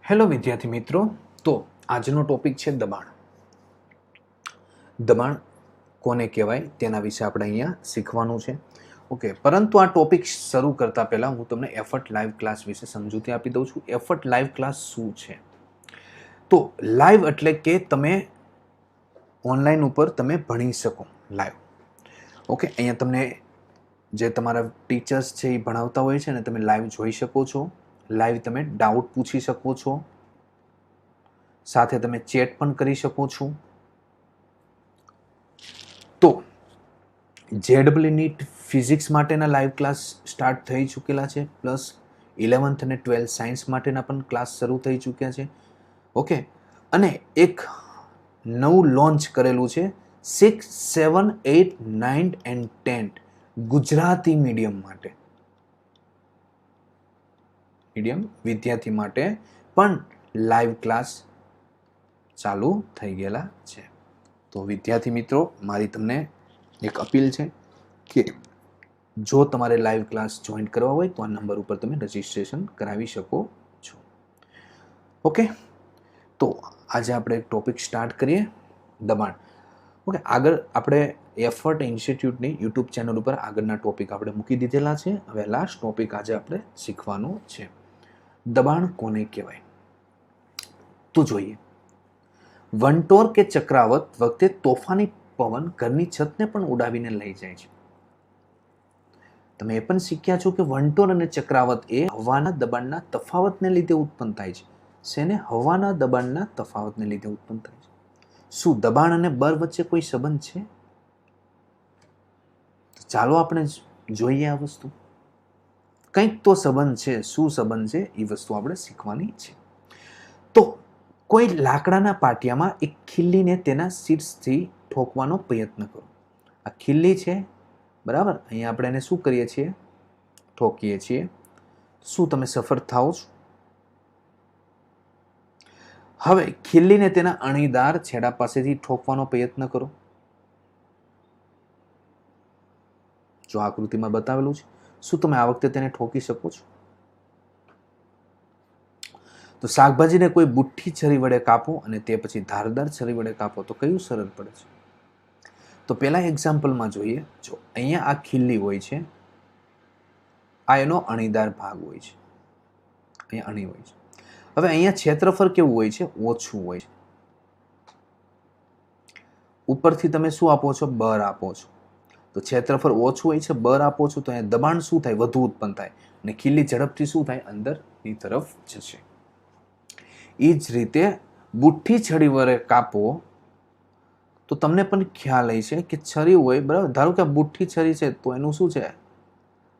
Hello વિદ્યાર્થી મિત્રો, તો આજનો ટોપિક છે દબાણ. દબાણ કોને કહેવાય તેના વિશે આપણે અહીંયા શીખવાનું છે. ઓકે, પરંતુ આ ટોપિક શરૂ કરતા પહેલા હું તમને એફર્ટ લાઈવ ક્લાસ વિશે સમજૂતી આપી દઉં છું. એફર્ટ લાઈવ ક્લાસ શું છે? તો લાઈવ એટલે કે તમે ઓનલાઈન ઉપર તમે ભણી શકો લાઈવ. ઓકે, અહીંયા તમને જે તમારા ટીચર્સ છે એ ભણાવતા હોય છે ને તમે લાઈવ જોઈ શકો છો. લાઈવ તમે ડાઉટ પૂછી શકો છો, સાથે તમે ચેટ પણ કરી શકો છો. તો જેડબલ્યુ નીટ ફિઝિક્સ માટેના લાઈવ ક્લાસ સ્ટાર્ટ થઈ ચૂકેલા છે, પ્લસ 11th અને 12th સાયન્સ માટેના પણ ક્લાસ શરૂ થઈ ચૂક્યા છે. ઓકે, અને એક નવું લોન્ચ કરેલું છે 6, 7, 8, 9 and 10 ગુજરાતી મીડિયમ માટે, મીડિયમ વિદ્યાર્થી માટે પણ લાઈવ ક્લાસ ચાલુ થઈ ગયેલા છે. તો વિદ્યાર્થી મિત્રો, મારી તમને એક અપીલ છે કે જો તમારે લાઈવ ક્લાસ જોઈન કરવા હોય તો આ નંબર ઉપર તમે રજિસ્ટ્રેશન કરાવી શકો છો. ઓકે, તો આજે આપણે એક ટોપિક સ્ટાર્ટ કરીએ, દબાણ. ઓકે, આગળ આપણે એફર્ટ ઇન્સ્ટિટ્યૂટની યુટ્યુબ ચેનલ ઉપર આગળના ટોપિક આપણે મૂકી દીધેલા છે. હવે લાસ્ટ ટોપિક આજે આપણે શીખવાનો છે. દબાણ કોને કહેવાય? તો જોઈએ. વંટોર કે ચક્રાવત વખતે તોફાની પવન ઘરની છતને પણ ઉડાવીને લઈ જાય છે. તમે એ પણ શીખ્યા છો કે વંટોર અને ચક્રાવત એ હવાના દબાણના તફાવતને લીધે ઉત્પન્ન થાય છે. શેને? હવાના દબાણના તફાવતને લીધે ઉત્પન્ન થાય છે. શું દબાણ અને બળ વચ્ચે કોઈ સંબંધ છે? ચાલો આપણે જોઈએ આ વસ્તુ. કંઈક તો સંબંધ છે. શું સંબંધ છે એ વસ્તુ આપણે શીખવાની છે. તો કોઈ લાકડાના પાટિયામાં એક ખીલ્લીને તેના શીર્ષથી ઠોકવાનો પ્રયત્ન કરો. આ ખીલ્લી છે, બરાબર? અહીંયા આપણે એને શું કરીએ છીએ? ઠોકીએ છીએ. શું તમે સફળ થાઓ છો? હવે ખીલ્લીને તેના અણીદાર છેડા પાસેથી ઠોકવાનો પ્રયત્ન કરો. જો આકૃતિમાં બતાવેલું છે, શું તમે આ વખતે તેને ઠોકી શકો છો? તો શાકભાજીને કોઈ બુઠ્ઠી છરી વડે કાપો અને તે પછી ધારદાર છરી વડે કાપો તો કયું સરળ પડે છે? તો પહેલા એક્ઝામ્પલમાં જોઈએ. જો અહીંયા આ ખીલ્લી હોય છે, આ એનો અણીદાર ભાગ હોય છે, અહીંયા અણી હોય છે. હવે અહીંયા ક્ષેત્રફળ કેવું હોય છે? ઓછું હોય છે. ઉપરથી તમે શું આપો છો? બળ આપો છો. તો ક્ષેત્રફળ ઓછું હોય છે, બળ આપો છો, તો અહીંયા દબાણ શું થાય? વધુ ઉત્પન્ન થાય અને ખીલ્લી ઝડપથી શું થાય? અંદરની તરફ જશે. એ જ રીતે બુઠ્ઠી છરી વડે કાપો તો તમને પણ ખ્યાલ હશે કે છરી હોય, બરાબર? ધારો કે આ બુઠ્ઠી છરી છે તો એનું શું છે?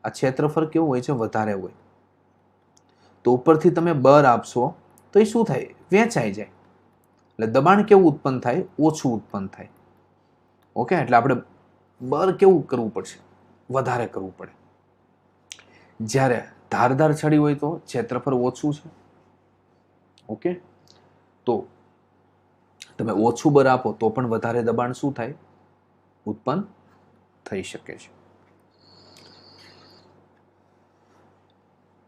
આ ક્ષેત્રફળ કેવું હોય છે? વધારે હોય. તો ઉપરથી તમે બળ આપશો તો એ શું થાય? વેચાઈ જાય. એટલે દબાણ કેવું ઉત્પન્ન થાય? ઓછું ઉત્પન્ન થાય. ઓકે, એટલે આપણે બળ કેવું કરવું પડશે? વધારે કરવું પડે. જ્યારે ધારદાર છડી હોય તો ક્ષેત્રફળ ઓછું છે. ઓકે, તો તમે ઓછું બળ આપો તો પણ વધારે દબાણ શું થાય? ઉત્પન્ન થઈ શકે છે.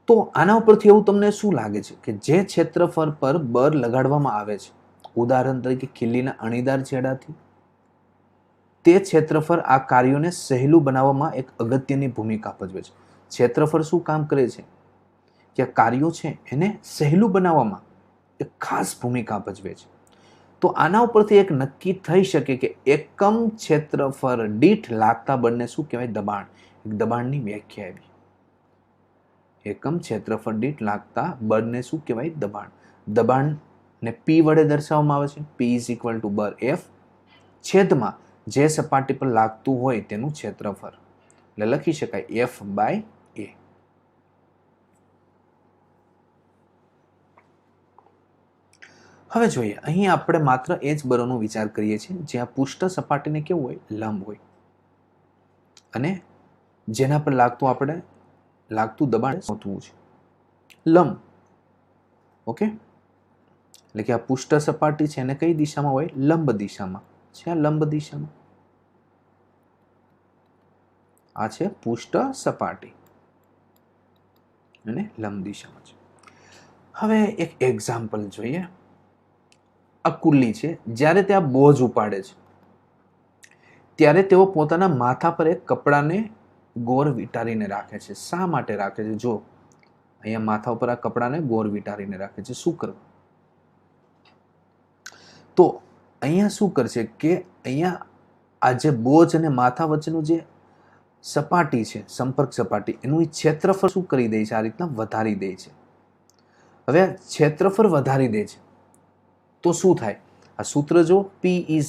તો આના ઉપરથી એવું તમને શું લાગે છે કે જે ક્ષેત્રફળ પર બળ લગાડવામાં આવે છે, ઉદાહરણ તરીકે ખીલ્લીના અણીદાર છેડાથી, તે ક્ષેત્રફળ આ કાર્યોને સહેલું બનાવવામાં એક અગત્યની ભૂમિકા ભજવે છે. ક્ષેત્રફળ શું કામ કરે છે? કે કાર્યો છે એને સહેલું બનાવવામાં એક ખાસ ભૂમિકા ભજવે છે. તો આના ઉપરથી એક નક્કી થઈ શકે કે એકમ ક્ષેત્રફળ દીઠ લાગતા બળને શું કહેવાય? દબાણ. એક દબાણની વ્યાખ્યા આવી. એકમ ક્ષેત્રફળ દીઠ લાગતા બળને શું કહેવાય? દબાણ. દબાણને P વડે દર્શાવવામાં આવે છે. P ઇઝ ઇક્વલ ટુ બળ F છેદમાં જે સપાટી પર લાગતું હોય તેનું ક્ષેત્રફળ. એટલે લખી શકાય F બાય A. હવે જોઈએ, અહીં આપણે માત્ર એ જ બળનો વિચાર કરીએ છીએ જ્યાં પૃષ્ઠ સપાટીને કેવું હોય? લંબ હોય, અને જેના પર લાગતું દબાણ શોધવું છે. લંબ. ઓકે, એટલે કે આ પૃષ્ઠ સપાટી છે એને કઈ દિશામાં હોય? લંબ દિશામાં છે. આ લંબ દિશામાં આ છે પૃષ્ઠ સપાટી અને લંબ દિશામાં છે. હવે એક એક્ઝામ્પલ જોઈએ. આ કુલ્લી છે, જ્યારે તે આ બોજ ઉપાડે છે ત્યારે તેઓ પોતાના માથા પર એક કપડાને ગોર વિટારીને રાખે છે. શા માટે રાખે છે? જો અહીંયા માથા ઉપર આ કપડાને ગોર વિટારીને રાખે છે. શું કરવું? તો અહીંયા શું કરશે કે અહીંયા આ જે બોજ અને માથા વચ્ચેનું જે સપાટી છે, સંપર્ક સપાટી, એનું ક્ષેત્રફળ શું કરી દે છે? આ રીતના વધારી દે છે. હવે ક્ષેત્રફળ વધારી દે છે તો શું થાય? આ સૂત્ર જો, P =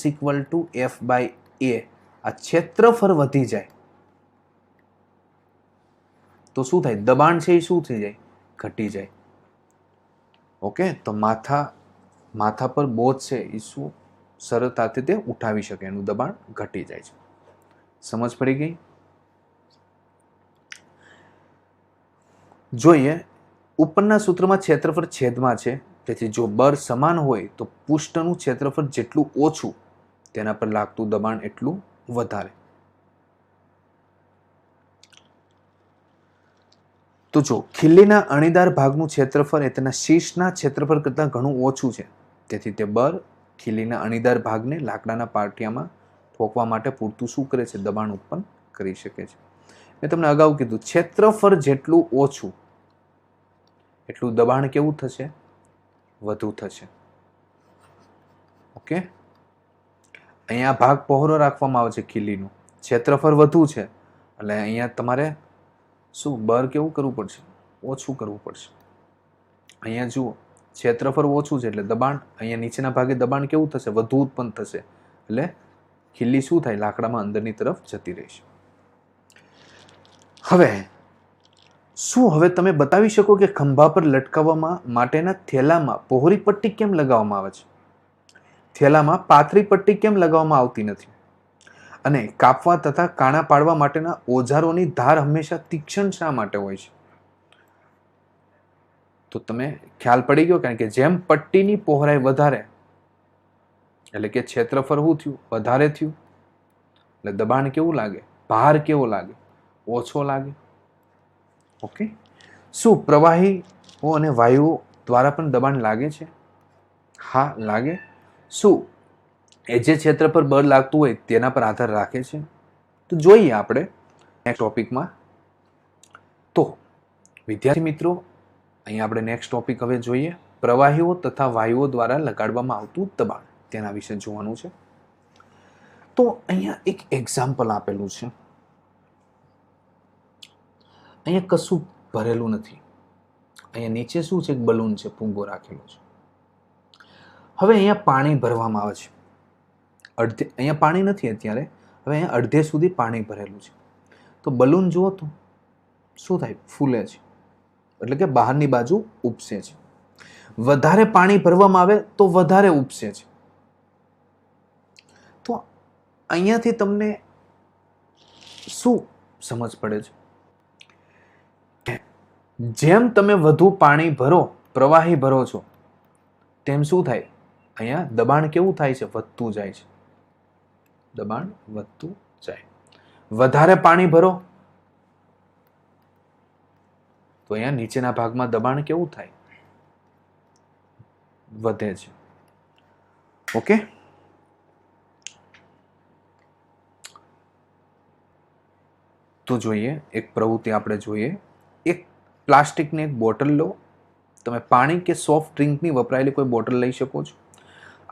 F/A. આ ક્ષેત્રફળ વધી જાય તો શું થાય? દબાણ છે એ શું થઈ જાય? ઘટી જાય. ઓકે, તો માથા પર બોજ છે એ શું સરળતાથી તે ઉઠાવી શકે, એનું દબાણ ઘટી જાય છે. સમજ પડી ગઈ? જોઈએ, ઉપરના સૂત્રમાં ક્ષેત્રફળ છેદમાં છે, તેથી જો બળ સમાન હોય તો પૃષ્ઠનું ક્ષેત્રફળ જેટલું ઓછું તેના પર લાગતું દબાણ એટલું વધારે. તો જો ખીલ્લીના અણીદાર ભાગનું ક્ષેત્રફળ એ તેના શીર્ષના ક્ષેત્રફળ કરતાં ઘણું ઓછું છે, તેથી તે બળ ખીલ્લીના અણીદાર ભાગને લાકડાના પાટિયામાં ઠોકવા માટે પૂરતું શું કરે છે? દબાણ ઉત્પન્ન કરી શકે છે. મેં તમને અગાઉ કીધું, ક્ષેત્રફળ જેટલું ઓછું એટલું દબાણ કેવું થશે? વધુ થશે. ઓકે, અહીંયા ભાગ પહોળો રાખવામાં આવે છે ખીલ્લીનું, ક્ષેત્રફળ વધુ છે એટલે અહીંયા તમારે શું બળ કેવું કરવું પડશે? ઓછું કરવું પડશે. અહીંયા જુઓ, ક્ષેત્રફળ ઓછું છે એટલે દબાણ અહીંયા નીચેના ભાગે દબાણ કેવું થશે? વધુ ઉત્પન્ન થશે. એટલે ખીલ્લી શું થાય? લાકડામાં અંદરની તરફ જતી રહેશે. હવે તમે બતાવી શકો કે ખંભા પર લટકાવવા માટેના થેલામાં પહોળી પટ્ટી કેમ લગાવવામાં આવે છે? થેલામાં પાતળી પટ્ટી કેમ લગાવવામાં આવતી નથી? અને કાપવા તથા કાણા પાડવા માટેના ઓજારોની ધાર હંમેશા તીક્ષ્ણ શા માટે હોય છે? તો તમે ખ્યાલ પડી ગયો, કારણ કે જેમ પટ્ટીની પહોળાઈ વધારે એટલે કે ક્ષેત્રફળ શું થયું? વધારે થયું. એટલે દબાણ કેવું લાગે? ભાર કેવો લાગે? ઓછો લાગે. ઓકે, શું પ્રવાહીઓ અને વાયુઓ દ્વારા પણ દબાણ લાગે છે? હા, લાગે. શું એ જે ક્ષેત્ર પર બળ લાગતું હોય તેના પર આધાર રાખે છે? તો જોઈએ આપણે નેક્સ્ટ ટોપિકમાં. તો વિદ્યાર્થી મિત્રો, અહીંયા આપણે નેક્સ્ટ ટોપિક હવે જોઈએ, પ્રવાહીઓ તથા વાયુઓ દ્વારા લગાડવામાં આવતું દબાણ, તેના વિશે જોવાનું છે. તો અહીંયા એક એક્ઝામ્પલ આપેલું છે. અહીંયા કશું ભરેલું નથી. અહીંયા નીચે શું છે? બલૂન છે, ફુગ્ગો રાખેલો છે. હવે અહીંયા પાણી ભરવામાં આવે છે. અહીંયા પાણી નથી અત્યારે. હવે અહીંયા અડધે સુધી પાણી ભરેલું છે. તો બલૂન જુઓ તો શું થાય? ફૂલે છે, એટલે કે બહારની બાજુ ઉપસે છે. વધારે પાણી ભરવામાં આવે તો વધારે ઉપસે છે. તો અહીંયાથી તમને શું સમજ પડે છે? જેમ તમે વધુ પાણી ભરો, પ્રવાહી ભરો છો, તેમ શું થાય? અહીંયા દબાણ કેવું થાય છે? વધતું જાય છે. દબાણ વધતું જાય. વધારે પાણી ભરો તો અહીંયા નીચેના ભાગમાં દબાણ કેવું થાય? વધે છે. ઓકે, તો જોઈએ એક પ્રવૃત્તિ આપણે જોઈએ. એક પ્લાસ્ટિકની એક બોટલ લો. તમે પાણી કે સોફ્ટ ડ્રિંકની વપરાયેલી કોઈ બોટલ લઈ શકો છો.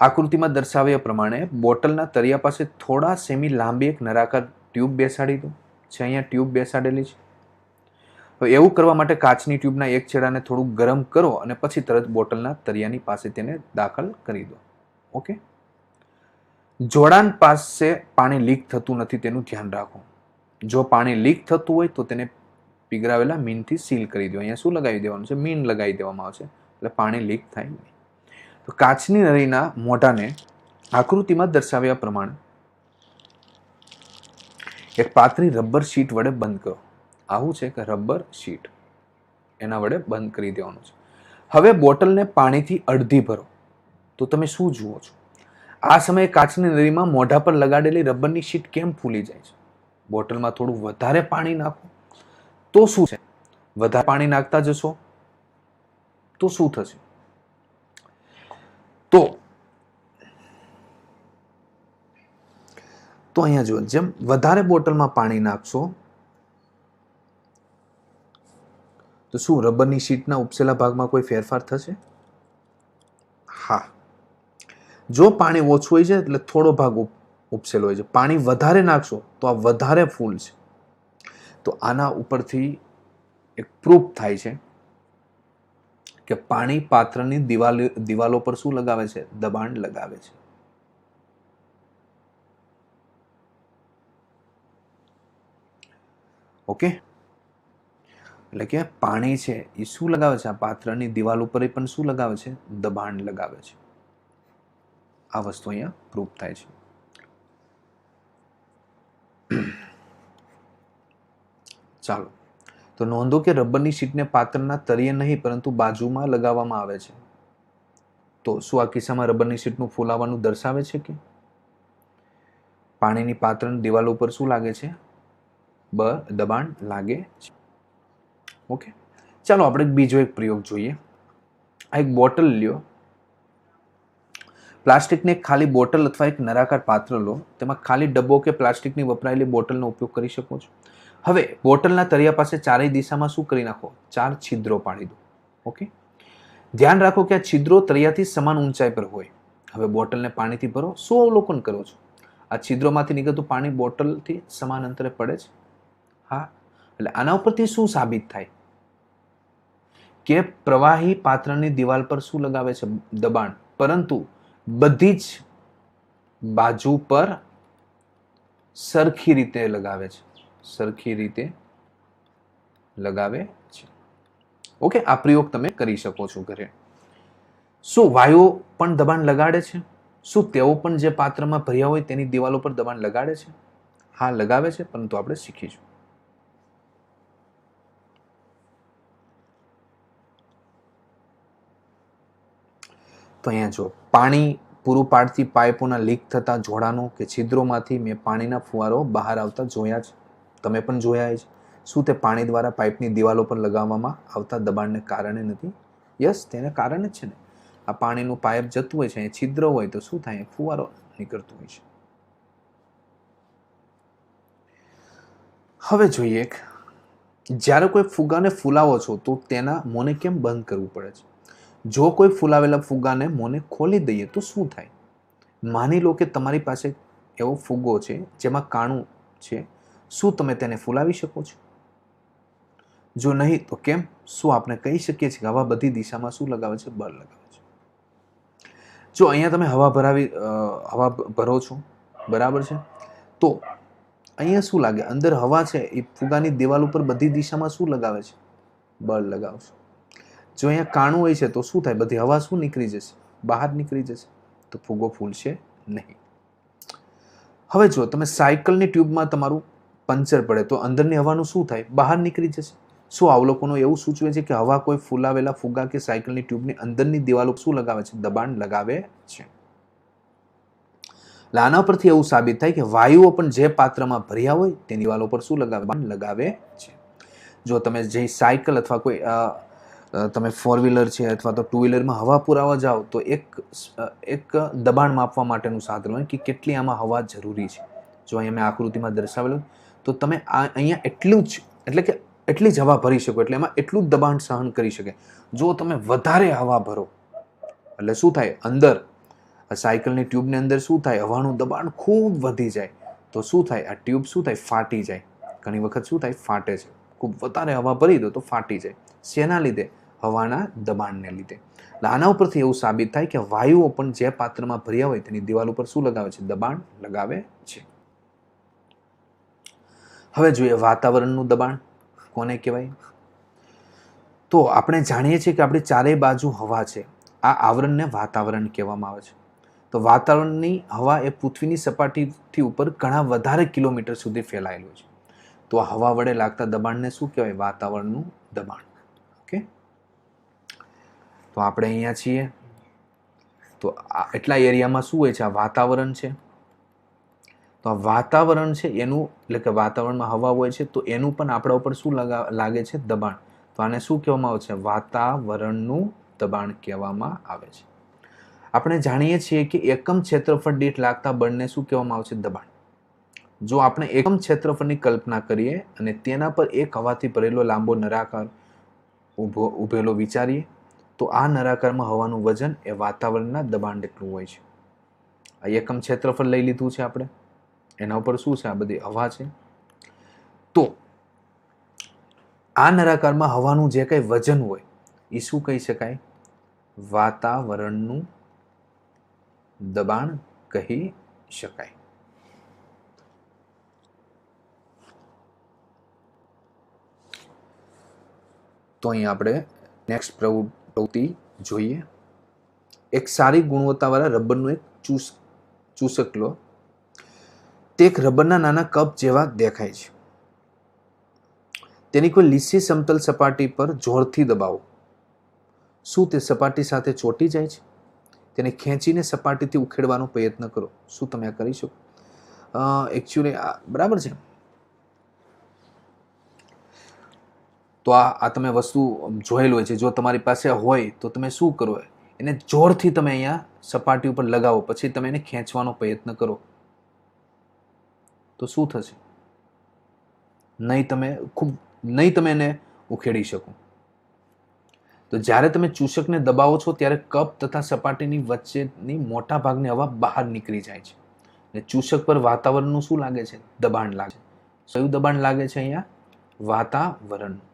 આકૃતિમાં દર્શાવ્યા પ્રમાણે બોટલના તળિયા પાસે થોડા સેમી લાંબી એક નળાકાર ટ્યુબ બેસાડી દો. અહીંયા ટ્યુબ બેસાડેલી છે. હવે એવું કરવા માટે કાચની ટ્યુબના એક છેડાને થોડું ગરમ કરો અને પછી તરત બોટલના તળિયાની પાસે તેને દાખલ કરી દો. ઓકે, જોડાણ પાસે પાણી લીક થતું નથી તેનું ધ્યાન રાખો. જો પાણી લીક થતું હોય તો તેને પીગળાવેલા મીણથી સીલ કરી દો. અહીંયા શું લગાવી દેવાનું છે? મીણ લગાવી દેવામાં આવશે એટલે પાણી લીક થાય નહીં. તો કાચની નળીના મોઢાને આકૃતિમાં દર્શાવ્યા પ્રમાણે એક પાતળી રબર શીટ વડે બંધ કરો. આવું છે કે રબર શીટ, એના વડે બંધ કરી દેવાનું છે. હવે બોટલને પાણીથી અડધી ભરો. તો તમે શું જુઓ છો? આ સમયે કાચની નળીમાં મોઢા પર લગાડેલી રબરની શીટ કેમ ફૂલી જાય છે? બોટલમાં થોડું વધારે પાણી નાખો તો શું છે? વધારે પાણી નાખતા જશો તો શું થશે? તો અહીંયા જુઓ, જેમ વધારે બોટલમાં પાણી નાખશો તો શું રબરની શીટના ઉપસેલા ભાગમાં કોઈ ફેરફાર થશે? હા. જો પાણી ઓછું હોય છે એટલે થોડો ભાગ ઉપસેલો હોય છે. પાણી વધારે નાખશો તો આ વધારે ફૂલશે. તો આના ઉપરથી એક પ્રૂફ થાય છે કે પાણી પાત્રની દિવાલો પર શું લગાવે છે? દબાણ લગાવે છે. ઓકે, એટલે કે પાણી છે એ શું લગાવે છે? આ પાત્રની દિવાલ ઉપર પણ શું લગાવે છે? દબાણ લગાવે છે. આ વસ્તુ અહીંયા પ્રૂફ થાય છે. ચાલો, તો નોંધો કે રબરની શીટને પાત્રના તળિયે નહીં પરંતુ બાજુમાં લગાવવામાં આવે છે. તો શું આ કિસ્સામાં રબરની શીટનું ફૂલાવાનું દર્શાવે છે કે પાણીની પાત્રની દિવાલ ઉપર શું લાગે છે? દબાણ લાગે છે. ઓકે, ચાલો આપણે બીજો એક પ્રયોગ જોઈએ. આ એક બોટલ લ્યો, પ્લાસ્ટિકની એક ખાલી બોટલ અથવા એક નળાકાર પાત્ર લો, તેમાં ખાલી ડબ્બો કે પ્લાસ્ટિકની વપરાયેલી બોટલનો ઉપયોગ કરી શકો છો. હવે બોટલના તળિયા પાસે ચારેય દિશામાં શું કરી નાખો? 4 છિદ્રો પાડી દો. ઓકે, ધ્યાન રાખો કે આ છિદ્રો તળિયાથી સમાન ઊંચાઈ પર હોય. હવે બોટલને પાણીથી ભરો. શું અવલોકન કરો છો? આ છિદ્રોમાંથી નીકળતું પાણી બોટલથી સમાન અંતરે પડે છે. હા, એટલે આના ઉપરથી શું સાબિત થાય કે પ્રવાહી પાત્રની દિવાલ પર શું લગાવે છે? દબાણ. પરંતુ બધી જ બાજુ પર સરખી રીતે લગાવે છે. સરખી રીતે લગાવે છે. ઓકે, આ પ્રયોગ તમે કરી શકો છો ઘરે. શું વાયુઓ પણ દબાણ લગાડે છે? શું તેઓ પણ જે પાત્રમાં ભર્યા હોય તેની દિવાલો પર દબાણ લગાડે છે? હા, લગાવે છે, પરંતુ આપણે શીખીશું. તો અહીંયા જો પાણી પૂરું પાડતી પાઇપોના લીક થતા જોડાણો કે છિદ્રોમાંથી મેં પાણીના ફુવારો બહાર આવતા જોયા છે. તમે પણ જોયા છે. શું તે પાણી દ્વારા પાઇપની દિવાલો પર લગાવવામાં આવતા દબાણને કારણે નથી? યસ, તેને કારણે જ છે ને. આ પાણીનું પાઇપ જતું હોય છે, અહીં છિદ્ર હોય તો શું થાય? ફુવારો નીકળતો હોય છે. હવે જોઈએ, જ્યારે કોઈ ફુગાને ફૂલાવો છો તો તેના મોંને કેમ બંધ કરવું પડે છે? જો કોઈ ફૂલાવેલા ફુગ્ગાને મોંને ખોલી દઈએ તો શું થાય? માની લો કે તમારી પાસે એવો ફુગ્ગો છે જેમાં કાણું છે. શું તમે તેને ફૂલાવી શકો છો? જો નહીં તો કેમ? શું આપણે કહી શકીએ છીએ કે હવા બધી દિશામાં શું લગાવે છે? બળ લગાવે છે. જો અહીંયા તમે હવા ભરો છો, બરાબર છે, તો અહીંયા શું લાગે? અંદર હવા છે એ ફુગ્ગાની દિવાલ ઉપર બધી દિશામાં શું લગાવે છે? બળ લગાવશે. જો અહીંયા કાણું હોય છે તો શું થાય? બધી હવા શું નીકળી જશે? બહાર નીકળી જશે. તો ફુગ્ગો ફૂલશે નહીં. હવે જો તમે સાયકલની ટ્યુબમાં તમારું પંચર પડે તો અંદરની હવાનું શું થાય? બહાર નીકળી જશે. શું અવલોકનો એવું સૂચવે છે કે હવા કોઈ ફૂલાવેલા ફુગ્ગા કે સાયકલની ટ્યુબની અંદરની દિવાલો શું લગાવે છે? દબાણ લગાવે છે. આના પરથી એવું સાબિત થાય કે વાયુઓ પણ જે પાત્રમાં ભર્યા હોય તેની દિવાલો પર શું લગાવે છે. જો તમે જે સાયકલ અથવા કોઈ તમે 4 વ્હીલર છે અથવા તો 2 વ્હીલરમાં હવા પુરાવા જાઓ તો એક દબાણ માપવા માટેનું સાધન હોય કે કેટલી આમાં હવા જરૂરી છે. જો અહીંયા મેં આકૃતિમાં દર્શાવેલું તો તમે અહીંયા એટલું જ એટલે કે એટલી જ હવા ભરી શકો, એટલે એમાં એટલું જ દબાણ સહન કરી શકે. જો તમે વધારે હવા ભરો એટલે શું થાય? અંદર સાયકલની ટ્યુબની અંદર શું થાય? હવાનું દબાણ ખૂબ વધી જાય તો શું થાય? આ ટ્યુબ શું થાય? ફાટી જાય. ઘણી વખત શું થાય? ફાટે છે. ખૂબ વધારે હવા ભરી દો તો ફાટી જાય. શેના લીધે? હવાના દબાણને લીધે. આના ઉપરથી એવું સાબિત થાય કે વાયુઓ પણ જે પાત્રમાં ભર્યા હોય તેની દિવાલ ઉપર શું લગાવે છે? દબાણ લગાવે છે. હવે જોઈએ વાતાવરણનું દબાણ કોને કહેવાય? તો આપણે જાણીએ છીએ કે આપણી ચારેય બાજુ હવા છે. આ આવરણને વાતાવરણ કહેવામાં આવે છે. તો વાતાવરણની હવા એ પૃથ્વીની સપાટીથી ઉપર ઘણા વધારે કિલોમીટર સુધી ફેલાયેલું છે. તો આ હવા વડે લાગતા દબાણને શું કહેવાય? વાતાવરણનું દબાણ. ઓકે, તો આપણે અહીંયા છીએ તો એટલા એરિયામાં શું હોય છે? આ વાતાવરણ છે. તો આ વાતાવરણ છે એનું એટલે કે વાતાવરણમાં હવા હોય છે તો એનું પણ આપણા ઉપર શું લાગે છે? દબાણ. તો આને શું કહેવામાં આવે છે? વાતાવરણનું દબાણ કહેવામાં આવે છે. આપણે જાણીએ છીએ કે એકમ ક્ષેત્રફળ દીઠ લાગતા બળને શું કહેવામાં આવે છે? દબાણ. જો આપણે એકમ ક્ષેત્રફળની કલ્પના કરીએ અને તેના પર એક હવાથી ભરેલો લાંબો નળાકાર ઉભેલો વિચારીએ તો આ નળાકારમાં હવાનું વજન એ વાતાવરણના દબાણ જેટલું હોય છે. આ એકમ ક્ષેત્રફળ લઈ લીધું છે આપણે, એના ઉપર શું છે? આ બધી હવા છે. તો આ નળાકારમાં હવાનું જે કંઈ વજન હોય એ શું કહી શકાય? વાતાવરણનું દબાણ કહી શકાય. તો અહીં આપણે નેક્સ્ટ પ્રવૃત્તિ જોઈએ. એક સારી ગુણવત્તાવાળા રબરનું એક ચૂસક લો. તે એક રબરના નાના કપ જેવા દેખાય છે. તેની કોઈ લીસી સમતલ સપાટી પર જોરથી દબાવો. શું તે સપાટી સાથે ચોંટી જાય છે? તેને ખેંચીને સપાટીથી ઉખેડવાનો પ્રયત્ન કરો. શું તમે આ કરી શકો? એકચ્યુઅલી બરાબર છે. તો આ તમે વસ્તુ જોયેલું હોય છે. જો તમારી પાસે હોય તો તમે શું કરો? એને જોરથી તમે અહીંયા સપાટી ઉપર લગાવો, પછી તમે એને ખેંચવાનો પ્રયત્ન કરો તો શું થશે? નહીં તમે એને ઉખેડી શકો. તો જ્યારે તમે ચૂસકને દબાવો છો ત્યારે કપ તથા સપાટીની વચ્ચેની મોટા ભાગની હવા બહાર નીકળી જાય છે. અને ચૂસક પર વાતાવરણનું શું લાગે છે? દબાણ લાગે છે. કયું દબાણ લાગે છે અહીંયા? વાતાવરણનું.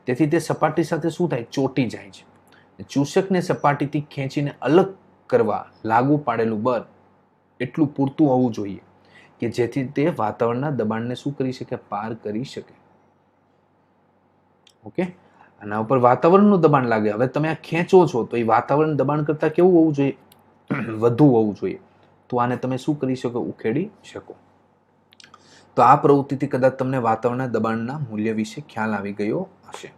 તેથી તે સપાટી સાથે શું થાય? ચોંટી જાય છે. ચૂસકને સપાટીથી ખેંચીને અલગ કરવા લાગુ પાડેલું બળ એટલું પૂરતું હોવું જોઈએ કે જેથી તે વાતાવરણના દબાણને શું કરી શકે? પાર કરી શકે. ઓકે, આના ઉપર વાતાવરણનું દબાણ લાગે. હવે તમે આ ખેંચો છો તો એ વાતાવરણ દબાણ કરતા કેવું હોવું જોઈએ? વધુ હોવું જોઈએ. તો આને તમે શું કરી શકો? ઉખેડી શકો. તો આ પ્રવૃત્તિથી કદાચ તમને વાતાવરણના દબાણના મૂલ્ય વિશે ખ્યાલ આવી ગયો હશે.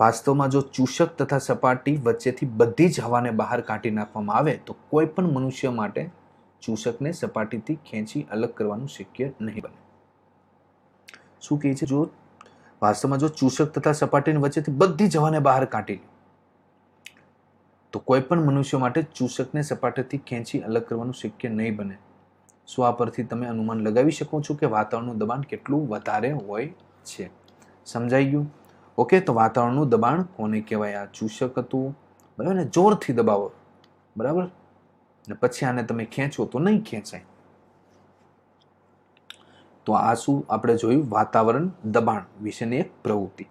વાસ્તવમાં જો ચૂસક તથા સપાટી વચ્ચેથી બધી જ હવાને બહાર કાઢી નાખવામાં આવે તો કોઈ પણ મનુષ્ય માટે ચૂસકને સપાટીથી ખેંચી અલગ કરવાનું શક્ય નહીં બને. શું કહે છે? જો વાસ્તવમાં જો ચૂસક તથા સપાટીની વચ્ચેથી બધી જ હવાને બહાર કાઢી તો કોઈ પણ મનુષ્ય માટે ચૂસકને સપાટીથી ખેંચી અલગ કરવાનું શક્ય નહીં બને. શું આ પરથી તમે અનુમાન લગાવી શકો છો કે વાતાવરણનું દબાણ કેટલું વધારે હોય છે? સમજાઈ ગયું? ઓકે, તો વાતાવરણનું દબાણ કોને કહેવાય? આ ચૂસક હતું, બરાબર ને? જોરથી દબાવો, બરાબર, ને પછી આને તમે ખેંચો તો નહીં ખેંચાય. તો આ શું આપણે જોયું? વાતાવરણ દબાણ વિશેની એક પ્રવૃત્તિ.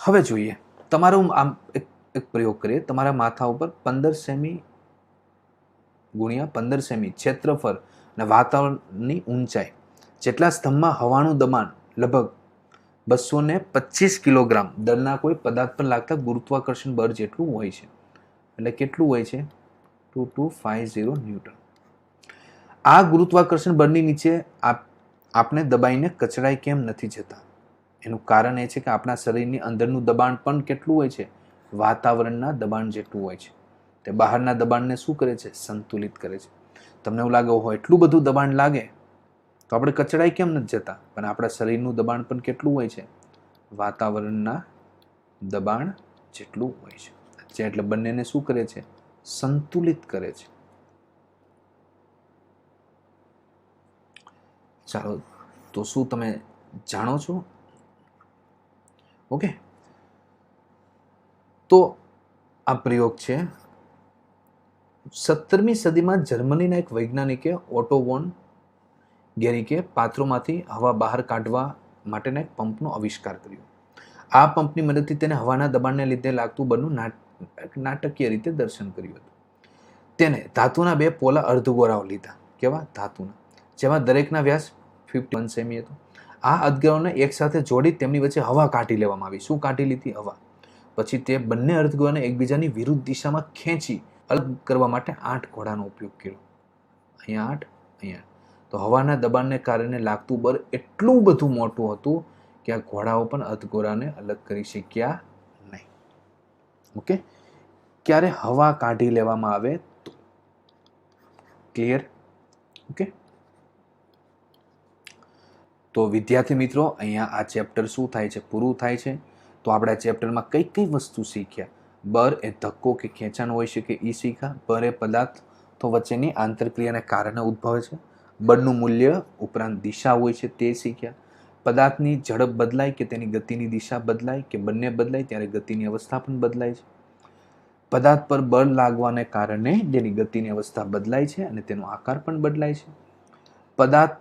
હવે જોઈએ તમારું આમ એક પ્રયોગ કરીએ. તમારા માથા ઉપર 15 સેમી ગુણ્યા 15 સેમી ક્ષેત્રફળ અને વાતાવરણની ઊંચાઈ જેટલા સ્તંભમાં હવાનું દબાણ લગભગ 225 કિલોગ્રામ દળના કોઈ પદાર્થ પર લાગતા ગુરુત્વાકર્ષણ બળ જેટલું હોય છે. એટલે કેટલું હોય છે? 2250 ન્યૂટન. આ ગુરુત્વાકર્ષણ બળની નીચે આપણે દબાઈને કચડાઈ કેમ નથી જતા? એનું કારણ એ છે કે આપણા શરીરની અંદરનું દબાણ પણ કેટલું હોય છે? વાતાવરણના દબાણ જેટલું હોય છે. તે બહારના દબાણને શું કરે છે? સંતુલિત કરે છે. તમને એવું લાગે હોય એટલું બધું દબાણ લાગે તો આપણે કચડાઈ કેમ નથી જતા? પણ આપણા શરીરનું દબાણ પણ કેટલું હોય છે? વાતાવરણના દબાણ જેટલું હોય છે. એટલે બંનેને શું કરે છે? સંતુલિત કરે છે. ચાલો, તો શું તમે જાણો છો? ઓકે, તો આ પ્રયોગ છે 17મી સદીમાં જર્મનીના એક વૈજ્ઞાનિકે ઓટો વોન ગેરિકે પાત્રોમાંથી હવા બહાર કાઢવા માટેના એક પંપનો આવિષ્કાર કર્યો. આ પંપની મદદથી તેને હવાના દબાણને લીધે લાગતું બળનું નાટકીય રીતે દર્શન કર્યું હતું. તેને ધાતુના 2 પોલા અર્ધગોળાઓ લીધા. કેવા? ધાતુના, જેમાં દરેકના વ્યાસ 51 સેમી હતો. આ અર્ધગોળાઓને એકસાથે જોડી તેમની વચ્ચે હવા કાઢી લેવામાં આવી. શું કાઢી લીધી? હવા. પછી તે બંને અર્ધગોળાને એકબીજાની વિરુદ્ધ દિશામાં ખેંચી અલગ કરવા માટે 8 ઘોડાનો ઉપયોગ કર્યો. અહીંયા 8, અહીંયા. તો હવાના દબાણને કારણે લાગતું બળ એટલું બધું મોટું હતું કે આ ઘોડાઓ પણ અર્ધગોળાને અલગ કરી શક્યા નહીં. ઓકે, ક્યારે હવા કાઢી લેવામાં આવે તો. ક્લિયર? ઓકે, તો વિદ્યાર્થી મિત્રો, અહીંયા આ ચેપ્ટર શું થાય છે, પૂરું થાય છે. તો આપણે આ ચેપ્ટરમાં કઈ કઈ વસ્તુ શીખ્યા? બળ એ ધક્કો કે ખેંચાણ હોઈ શકે એ શીખ્યા. બળ એ પદાર્થો વચ્ચેની આંતરક્રિયાને કારણે ઉદ્ભવે છે. બળનું મૂલ્ય ઉપરાંત દિશા હોય છે તે શીખ્યા. પદાર્થની ઝડપ બદલાય કે તેની ગતિની દિશા બદલાય કે બંને બદલાય ત્યારે ગતિની અવસ્થા પણ બદલાય છે. પદાર્થ પર બળ લાગવાને કારણે જેની ગતિની અવસ્થા બદલાય છે અને તેનો આકાર પણ બદલાય છે. પદાર્થ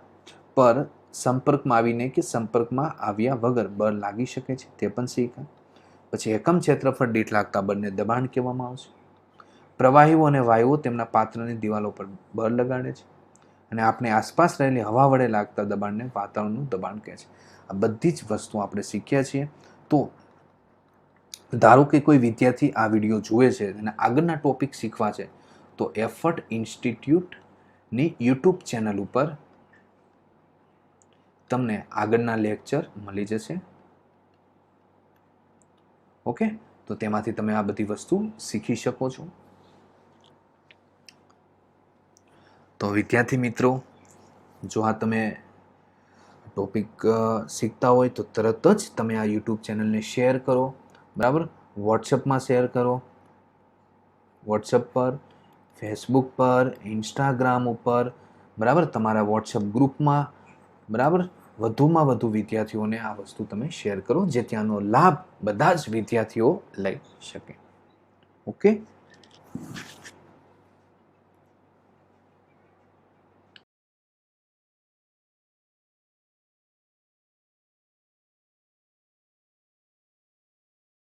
પર સંપર્કમાં આવીને કે સંપર્કમાં આવ્યા વગર બળ લાગી શકે છે તે પણ શીખ્યા. પછી એકમ ક્ષેત્રફળ દીઠ લાગતા બળને દબાણ કહેવામાં આવશે. પ્રવાહીઓ અને વાયુઓ તેમના પાત્રની દિવાલો પર બળ લગાડે છે અને આપણે આસપાસ રહેલી હવા વડે લાગતા દબાણને વાતાવરણનું દબાણ કહે છે. આ બધી જ વસ્તુ આપણે શીખ્યા છીએ. તો ધારો કે કોઈ વિદ્યાર્થી આ વિડીયો જુએ છે અને આગળના ટોપિક શીખવા છે, તો એફર્ટ ઇન્સ્ટિટ્યૂટની યુટ્યુબ ચેનલ ઉપર તમને આગળના લેક્ચર મળી જશે. ઓકે, તો તેમાંથી તમે આ બધી વસ્તુ શીખી શકો છો. તો વિદ્યાર્થી મિત્રો, જો આ તમે ટોપિક શીખતા હોય તો તરત જ તમે આ યુટ્યુબ ચેનલને શેર કરો, બરાબર? વોટ્સએપમાં શેર કરો, વોટ્સએપ પર, ફેસબુક પર, ઇન્સ્ટાગ્રામ ઉપર, બરાબર? તમારા વોટ્સએપ ગ્રુપમાં, બરાબર? વધુમાં વધુ વિદ્યાર્થીઓને આ વસ્તુ તમે શેર કરો, જેથી આનો લાભ બધા જ વિદ્યાર્થીઓ લઈ શકે. ઓકે.